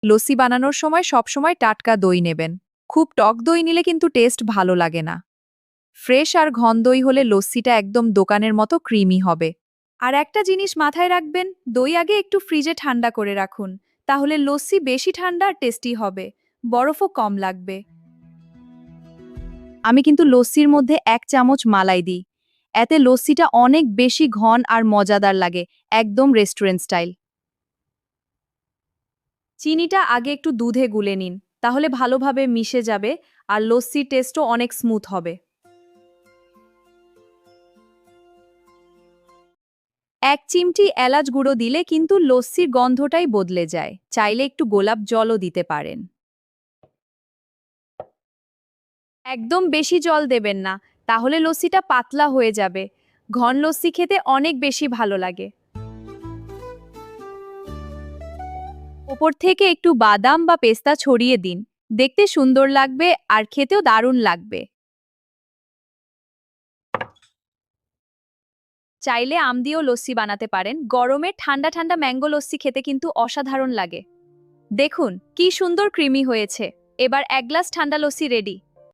লস্যি বানানোর সময় সবসময় টাটকা দই নেবেন। খুব টক দই নিলে কিন্তু টেস্ট ভালো লাগে না। ফ্রেশ আর ঘন দই হলে লস্যিটা একদম দোকানের মতো ক্রিমি হবে। আর একটা জিনিস মাথায় রাখবেন, দই আগে একটু ফ্রিজে ঠান্ডা করে রাখুন, তাহলে লস্যি বেশি ঠান্ডা আর টেস্টি হবে, বরফও কম লাগবে। আমি কিন্তু লস্যির মধ্যে 1 চামচ মালাই দিই। এতে লস্যিটা অনেক বেশি ঘন আর মজাদার লাগে, একদম রেস্টুরেন্ট স্টাইল। চিনিটা আগে একটু দুধে গুলে নিন, তাহলে ভালোভাবে মিশে যাবে আর লস্যির টেস্টও অনেক স্মুথ হবে। 1 চিমটি এলাচ গুঁড়ো দিলে কিন্তু লস্যির গন্ধটাই বদলে যায়। চাইলে একটু গোলাপ জলও দিতে পারেন। একদম বেশি জল দেবেন না, তাহলে লস্যিটা পাতলা হয়ে যাবে। ঘন লস্যি খেতে অনেক বেশি ভালো লাগে। ওপর থেকে একটু বাদাম বা পেস্তা ছড়িয়ে দিন, দেখতে সুন্দর লাগবে আর খেতেও দারুণ লাগবে। চাইলে আম দিয়েও লস্যি বানাতে পারেন। গরমে ঠান্ডা ঠান্ডা ম্যাঙ্গো লস্যি খেতে কিন্তু অসাধারণ লাগে। দেখুন কি সুন্দর ক্রিমি হয়েছে। এবার 1 গ্লাস ঠান্ডা লস্যি রেডি।